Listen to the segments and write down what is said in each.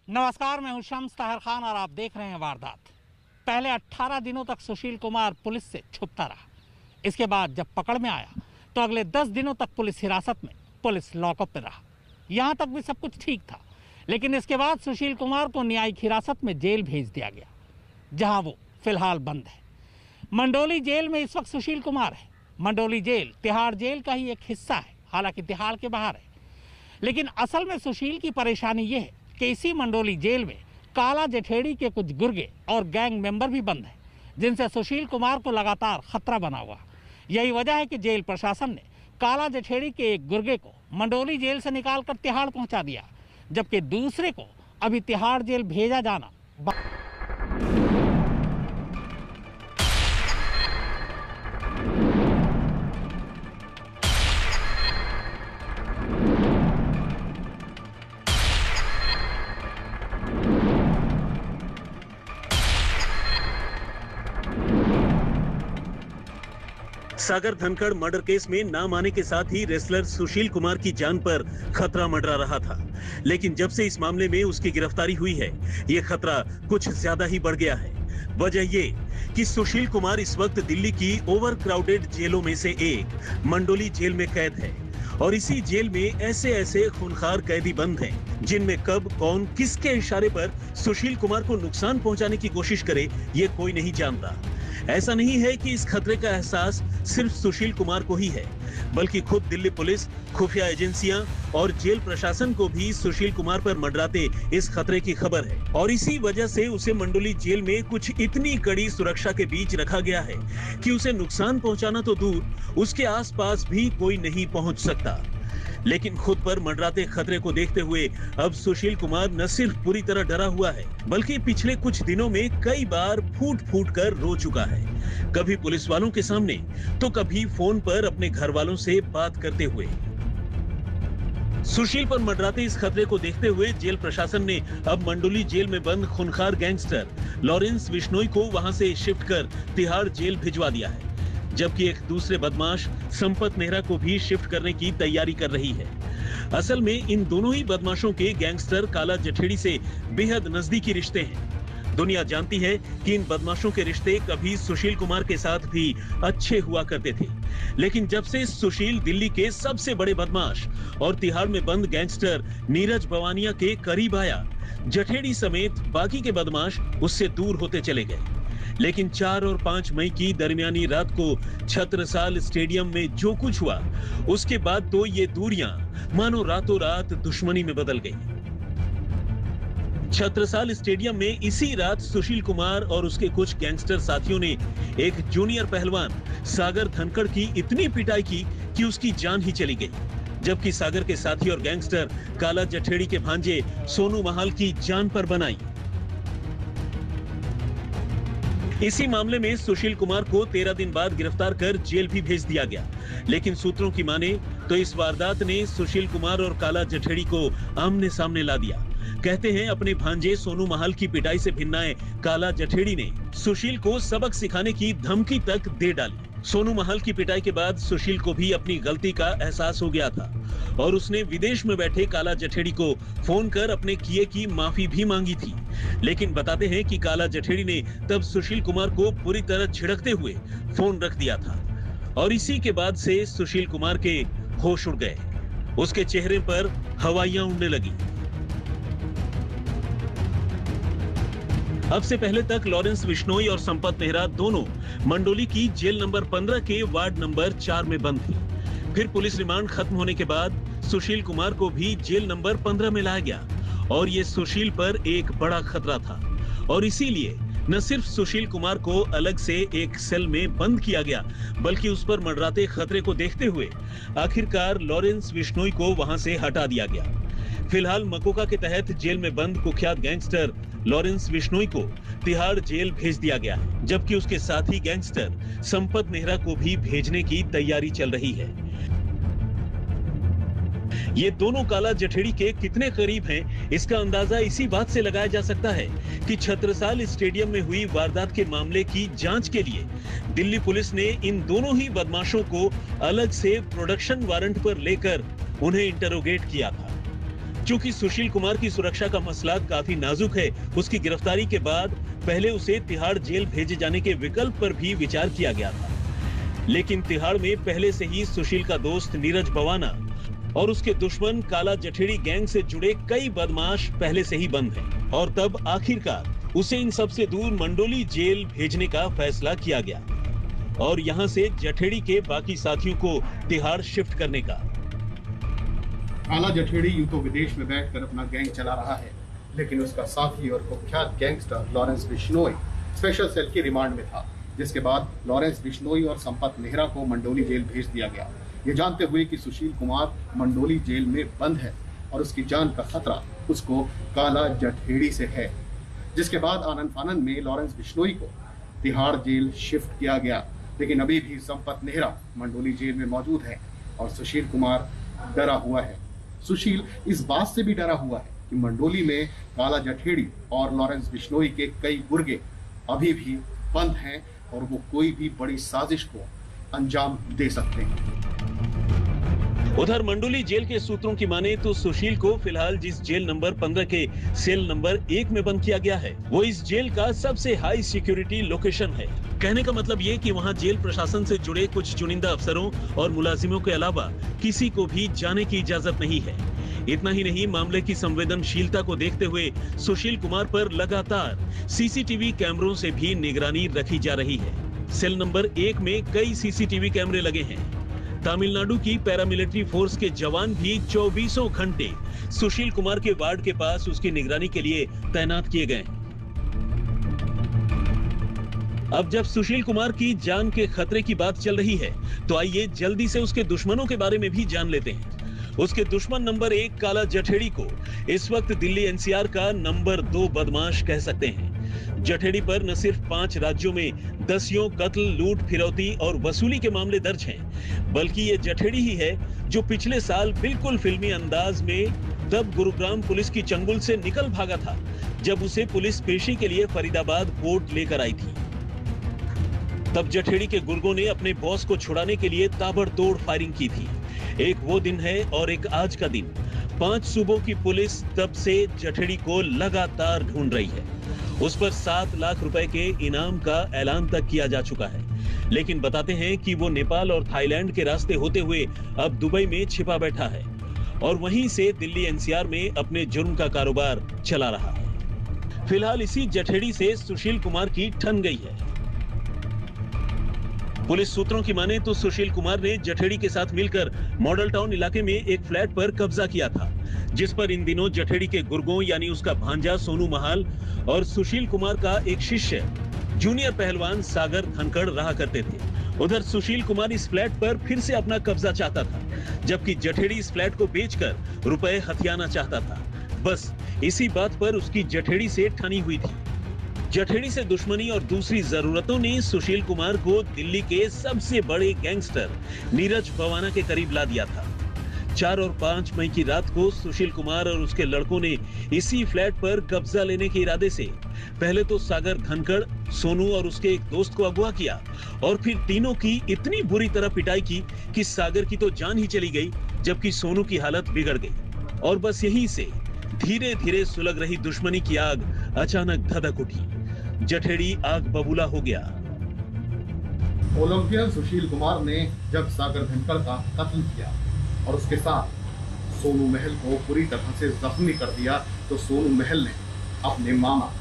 नमस्कार, मैं हूं शम्स ताहिर खान और आप देख रहे हैं वारदात। पहले 18 दिनों तक सुशील कुमार पुलिस से छुपता रहा। इसके बाद जब पकड़ में आया तो अगले 10 दिनों तक पुलिस हिरासत में, पुलिस लॉकअप में रहा। यहां तक भी सब कुछ ठीक था, लेकिन इसके बाद सुशील कुमार को न्यायिक हिरासत में जेल भेज दिया गया, जहां वो फिलहाल बंद है। मंडोली जेल में इस वक्त सुशील कुमार है। मंडोली जेल तिहाड़ जेल का ही एक हिस्सा है, हालांकि तिहाड़ के बाहर है। लेकिन असल में सुशील की परेशानी ये है कि इसी मंडोली जेल में काला जठेड़ी के कुछ गुर्गे और गैंग मेंबर भी बंद हैं, जिनसे सुशील कुमार को लगातार खतरा बना हुआ। यही वजह है कि जेल प्रशासन ने काला जठेड़ी के एक गुर्गे को मंडोली जेल से निकालकर तिहाड़ पहुंचा दिया, जबकि दूसरे को अभी तिहाड़ जेल भेजा जाना। सागर धनखड़ मर्डर केस में नाम आने के साथ ही रेसलर सुशील कुमार की जान पर खतरा मंडरा रहा था, लेकिन जब से इस मामले में उसकी गिरफ्तारी हुई है, ये खतरा कुछ ज्यादा ही बढ़ गया है। वजह ये कि सुशील कुमार इस वक्त दिल्ली की ओवरक्राउडेड जेलों में से एक मंडोली जेल में कैद है और इसी जेल में ऐसे ऐसे खूंखार कैदी बंद हैं, जिनमें कब कौन किसके इशारे पर सुशील कुमार को नुकसान पहुंचाने की कोशिश करे, ये कोई नहीं जानता। ऐसा नहीं है कि इस खतरे का एहसास सिर्फ सुशील कुमार को ही है, बल्कि खुद दिल्ली पुलिस, खुफिया एजेंसियां और जेल प्रशासन को भी सुशील कुमार पर मंडराते इस खतरे की खबर है। और इसी वजह से उसे मंडोली जेल में कुछ इतनी कड़ी सुरक्षा के बीच रखा गया है कि उसे नुकसान पहुंचाना तो दूर, उसके आसपास भी कोई नहीं पहुंच सकता। लेकिन खुद पर मंडराते खतरे को देखते हुए अब सुशील कुमार न सिर्फ पूरी तरह डरा हुआ है, बल्कि पिछले कुछ दिनों में कई बार फूट फूट कर रो चुका है, कभी पुलिस वालों के सामने तो कभी फोन पर अपने घर वालों से बात करते हुए। सुशील पर मंडराते इस खतरे को देखते हुए जेल प्रशासन ने अब मंडोली जेल में बंद खूंखार गैंगस्टर लॉरेंस बिश्नोई को वहां से शिफ्ट कर तिहाड़ जेल भिजवा दिया है, जबकि एक दूसरे बदमाश संपत नेहरा को भी शिफ्ट करने की तैयारी कर रही है। असल में इन दोनों ही बदमाशों के गैंगस्टर काला जठेड़ी से बेहद नजदीकी रिश्ते हैं। दुनिया जानती है कि इन बदमाशों के रिश्ते कभी सुशील कुमार के साथ भी अच्छे हुआ करते थे, लेकिन जब से सुशील दिल्ली के सबसे बड़े बदमाश और तिहाड़ में बंद गैंगस्टर नीरज बवानिया के करीब आया, जठेड़ी समेत बाकी के बदमाश उससे दूर होते चले गए। लेकिन 4 और 5 मई की दरमियानी रात को छत्रसाल स्टेडियम में जो कुछ हुआ, उसके बाद तो ये दूरियां मानो रातों रात दुश्मनी में बदल गई। छत्रसाल स्टेडियम में इसी रात सुशील कुमार और उसके कुछ गैंगस्टर साथियों ने एक जूनियर पहलवान सागर धनखड़ की इतनी पिटाई की कि उसकी जान ही चली गई, जबकि सागर के साथी और गैंगस्टर काला जठेड़ी के भांजे सोनू महाल की जान पर बनाई। इसी मामले में सुशील कुमार को 13 दिन बाद गिरफ्तार कर जेल भी भेज दिया गया, लेकिन सूत्रों की माने तो इस वारदात ने सुशील कुमार और काला जठेड़ी को आमने सामने ला दिया। कहते हैं अपने भांजे सोनू महाल की पिटाई से भिन्नाए काला जठेड़ी ने सुशील को सबक सिखाने की धमकी तक दे डाली। सोनू महाल की पिटाई के बाद सुशील को भी अपनी गलती का एहसास हो गया था और उसने विदेश में बैठे काला जठेड़ी को फोन कर अपने किए की माफी भी मांगी थी। लेकिन बताते हैं कि काला जठेड़ी ने तब सुशील कुमार को पूरी तरह झिड़कते हुए फोन रख दिया था और इसी के बाद से सुशील कुमार के होश उड़ गए। उसके चेहरे पर हवाइयां उड़ने लगी। अब से पहले तक लॉरेंस बिश्नोई और संपत नेहरा दोनों मंडोली की जेल नंबर 15 के वार्ड नंबर 4 में बंद थी। फिर पुलिस रिमांड खत्म होने के बाद सुशील कुमार को भी जेल नंबर 15 में लाया गया और ये सुशील पर एक बड़ा खतरा था और इसीलिए न सिर्फ सुशील कुमार को अलग से एक सेल में बंद किया गया, बल्कि उस पर मंडराते खतरे को देखते हुए आखिरकार लॉरेंस बिश्नोई को वहां से हटा दिया गया। फिलहाल मकोका के तहत जेल में बंद कुख्यात गैंगस्टर लॉरेंस बिश्नोई को तिहाड़ जेल भेज दिया गया है, जबकि उसके साथी गैंगस्टर संपत नेहरा को भी भेजने की तैयारी चल रही है। ये दोनों काला जठेड़ी के कितने करीब हैं, इसका अंदाजा इसी बात से लगाया जा सकता है कि छत्रसाल स्टेडियम में हुई वारदात के मामले की जांच के लिए दिल्ली पुलिस ने इन दोनों ही बदमाशों को अलग से प्रोडक्शन वारंट पर लेकर उन्हें इंटरोगेट किया था। चूंकि सुशील कुमार की सुरक्षा का मसला काफी नाजुक है, उसकी गिरफ्तारी के बाद पहले उसे तिहाड़ जेल भेजे जाने के विकल्प पर भी विचार किया गया था। लेकिन तिहाड़ में पहले से ही सुशील का दोस्त नीरज भवाना और उसके दुश्मन काला जठेड़ी गैंग से जुड़े कई बदमाश पहले से ही बंद हैं। और तब आखिरकार उसे इन सबसे दूर मंडोली जेल भेजने का फैसला किया गया और यहाँ से जठेड़ी के बाकी साथियों को तिहाड़ शिफ्ट करने का। काला जठेड़ी यूं तो विदेश में बैठकर अपना गैंग चला रहा है, लेकिन उसका साथी और कुख्यात gangster Lawrence Bishnoi special cell की रिमांड में था, जिसके बाद लॉरेंस बिश्नोई और संपत नेहरा को मंडोली जेल भेज दिया गया, ये जानते हुए कि सुशील कुमार मंडोली जेल में बंद है और उसकी जान का खतरा उसको काला जठेड़ी से है। जिसके बाद आनन फानन में लॉरेंस बिश्नोई को तिहाड़ जेल शिफ्ट किया गया, लेकिन अभी भी संपत नेहरा मंडोली जेल में मौजूद है और सुशील कुमार डरा हुआ है। सुशील इस बात से भी डरा हुआ है कि मंडोली में काला जठेड़ी और लॉरेंस बिश्नोई के कई गुर्गे अभी भी बंद हैं और वो कोई भी बड़ी साजिश को अंजाम दे सकते हैं। उधर मंडोली जेल के सूत्रों की माने तो सुशील को फिलहाल जिस जेल नंबर 15 के सेल नंबर 1 में बंद किया गया है, वो इस जेल का सबसे हाई सिक्योरिटी लोकेशन है। कहने का मतलब ये कि वहाँ जेल प्रशासन से जुड़े कुछ चुनिंदा अफसरों और मुलाजिमों के अलावा किसी को भी जाने की इजाजत नहीं है। इतना ही नहीं, मामले की संवेदनशीलता को देखते हुए सुशील कुमार पर लगातार सीसीटीवी कैमरों से भी निगरानी रखी जा रही है। सेल नंबर 1 में कई सीसीटीवी कैमरे लगे हैं। तमिलनाडु की पैरामिलिट्री फोर्स के जवान भी 24 घंटे सुशील कुमार के वार्ड के पास उसकी निगरानी के लिए तैनात किए गए हैं। अब जब सुशील कुमार की जान के खतरे की बात चल रही है, तो आइए जल्दी से उसके दुश्मनों के बारे में भी जान लेते हैं। उसके दुश्मन नंबर 1 काला जठेड़ी को इस वक्त दिल्ली एनसीआर का नंबर 2 बदमाश कह सकते हैं। जठेड़ी पर न सिर्फ 5 राज्यों में दसियों कत्ल, लूट, फिरौती और वसूली के मामले दर्ज हैं, बल्कि ये जठेड़ी ही है जो पिछले साल बिल्कुल फिल्मी अंदाज में तब गुरुग्राम पुलिस की चंगुल से निकल भागा था, जब उसे पुलिस पेशी के लिए फरीदाबाद कोर्ट लेकर आई थी। तब जठेड़ी के गुर्गों ने अपने बॉस को छुड़ाने के लिए ताबड़तोड़ फायरिंग की थी। एक वो दिन है और एक आज का दिन। 5 सूबों की पुलिस तब से जठेड़ी को लगातार ढूंढ रही है। उस पर 7 लाख रुपए के इनाम का ऐलान तक किया जा चुका है, लेकिन बताते हैं कि वो नेपाल और थाईलैंड के रास्ते होते हुए अब दुबई में छिपा बैठा है और वहीं से दिल्ली एनसीआर में अपने जुर्म का कारोबार चला रहा है। फिलहाल इसी जठेड़ी से सुशील कुमार की ठन गई है। पुलिस सूत्रों की माने तो सुशील कुमार ने जठेड़ी के साथ मिलकर मॉडल टाउन इलाके में एक फ्लैट पर कब्जा किया था, जिस पर इन दिनों जठेड़ी के गुर्गों यानी उसका भांजा सोनू महाल और सुशील कुमार का एक शिष्य जूनियर पहलवान सागर धनखड़ रहा करते थे। उधर सुशील कुमार इस फ्लैट पर फिर से अपना कब्जा चाहता था, जबकि जठेड़ी इस फ्लैट को बेचकर रुपए हथियाना चाहता था। बस इसी बात पर उसकी जठेड़ी से ठनी हुई थी। जठेड़ी से दुश्मनी और दूसरी जरूरतों ने सुशील कुमार को दिल्ली के सबसे बड़े गैंगस्टर नीरज भवाना के करीब ला दिया था। 4 और 5 मई की रात को सुशील कुमार और उसके लड़कों ने इसी फ्लैट पर कब्जा लेने के इरादे से पहले तो सागर धनखड़, सोनू और उसके एक दोस्त को अगवा किया और फिर तीनों की इतनी बुरी तरह पिटाई की कि सागर की तो जान ही चली गई, जबकि सोनू की हालत बिगड़ गई। और बस यहीं से धीरे धीरे सुलग रही दुश्मनी की आग अचानक धधक उठी। जठेड़ी आग बबूला हो गया। ओलंपियन सुशील कुमार ने जब सागर धनखड़ का कत्ल किया और उसके साथ सोनू महल को पूरी तरह से जख्मी कर दिया, तो सोनू महल ने अपने मामा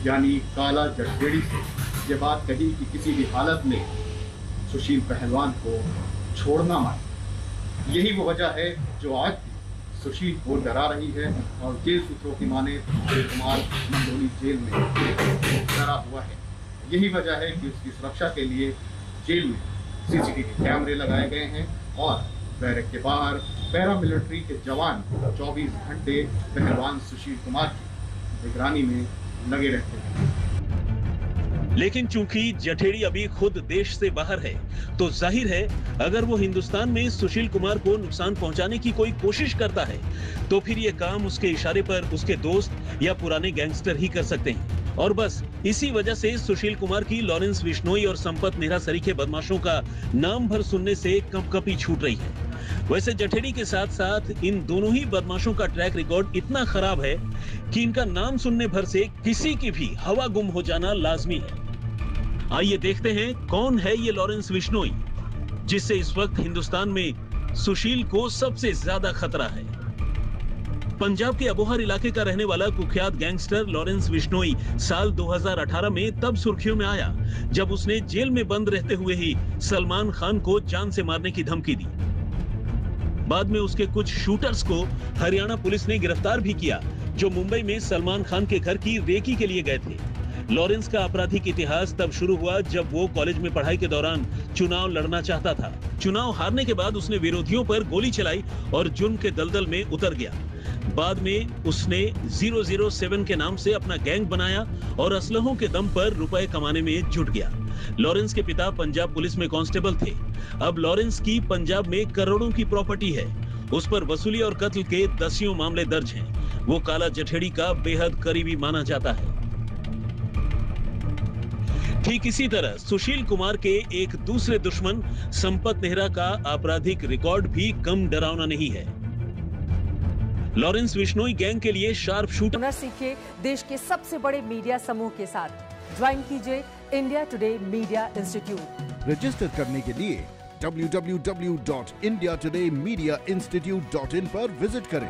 यानी काला जठेड़ी से ये बात कही कि किसी भी हालत में सुशील पहलवान को छोड़ना मत। यही वो वजह है जो आज भी सुशील को डरा रही है और जेल सूत्रों की माने सुशील कुमार मंडोली जेल में डरा हुआ है। यही वजह है कि उसकी सुरक्षा के लिए जेल में सीसीटीवी कैमरे लगाए गए हैं और बैरक के बाहर पैरामिलिट्री के जवान 24 घंटे पहलवान सुशील कुमार की निगरानी में लगे रहते हैं। लेकिन चूंकि जठेड़ी अभी खुद देश से बाहर है, तो जाहिर है अगर वो हिंदुस्तान में सुशील कुमार को नुकसान पहुंचाने की कोई कोशिश करता है, तो फिर ये काम उसके इशारे पर उसके दोस्त या पुराने गैंगस्टर ही कर सकते हैं। और बस इसी वजह से सुशील कुमार की लॉरेंस बिश्नोई और संपत नेहरा सरीखे बदमाशों का नाम भर सुनने से कंपकपी छूट रही है। वैसे जठेड़ी के साथ साथ इन दोनों ही बदमाशों का ट्रैक रिकॉर्ड इतना खराब है कि इनका नाम सुनने भर से किसी की भी हवा गुम हो जाना लाजमी है। आइए देखते हैं कौन है ये लॉरेंस बिश्नोई, जिससे इस वक्त हिंदुस्तान में सुशील को सबसे ज्यादा खतरा है। पंजाब के अबोहर इलाके का रहने वाला कुख्यात गैंगस्टर लॉरेंस बिश्नोई साल 2018 में तब सुर्खियों में आया जब उसने जेल में बंद रहते हुए ही सलमान खान को जान से मारने की धमकी दी। बाद में उसके कुछ शूटर्स को हरियाणा पुलिस ने गिरफ्तार भी किया, जो मुंबई में सलमान खान के घर की रेकी के लिए गए थे। लॉरेंस का आपराधिक इतिहास तब शुरू हुआ जब वो कॉलेज में पढ़ाई के दौरान चुनाव लड़ना चाहता था। चुनाव हारने के बाद उसने विरोधियों पर गोली चलाई और जुर्म के दलदल में उतर गया। बाद में उसने 007 के नाम से अपना गैंग बनाया और असलहों के दम पर रुपए कमाने में जुट गया। लॉरेंस के पिता पंजाब पुलिस में कांस्टेबल थे। अब लॉरेंस की पंजाब में करोड़ों की प्रॉपर्टी है। उस पर वसूली और कत्ल के दसियों मामले दर्ज हैं। वो काला जठेड़ी का बेहद करीबी माना जाता है। ठीक इसी तरह सुशील कुमार के एक दूसरे दुश्मन संपत नेहरा का आपराधिक रिकॉर्ड भी कम डरावना नहीं है। लॉरेंस बिश्नोई गैंग के लिए शार्प शूटर सीखे देश के सबसे बड़े मीडिया समूह के साथ ज्वाइन कीजिए India today media institute. Register करने के लिए www.indiatodayMediaInstitute.in पर विजिट करें।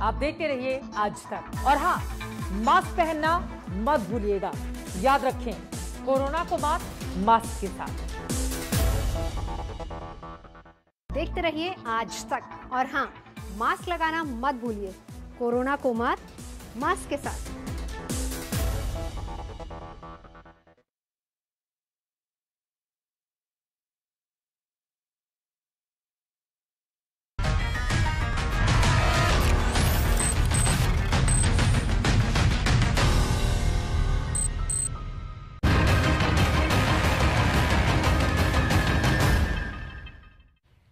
आप देखते रहिए आज तक, और हाँ, मास्क पहनना मत भूलिएगा। याद रखें, कोरोना को मात मास्क के साथ। देखते रहिए आज तक, और हाँ, मास्क लगाना मत भूलिए। कोरोना को मात मास्क के साथ।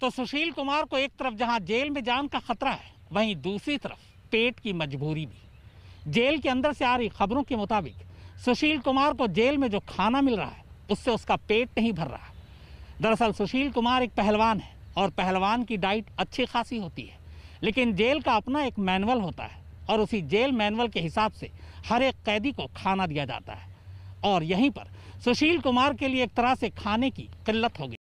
तो सुशील कुमार को एक तरफ जहां जेल में जान का खतरा है, वहीं दूसरी तरफ पेट की मजबूरी भी। जेल के अंदर से आ रही खबरों के मुताबिक सुशील कुमार को जेल में जो खाना मिल रहा है उससे उसका पेट नहीं भर रहा। दरअसल सुशील कुमार एक पहलवान है और पहलवान की डाइट अच्छी खासी होती है, लेकिन जेल का अपना एक मैनुअल होता है और उसी जेल मैनुअल के हिसाब से हर एक कैदी को खाना दिया जाता है। और यहीं पर सुशील कुमार के लिए एक तरह से खाने की किल्लत हो गई।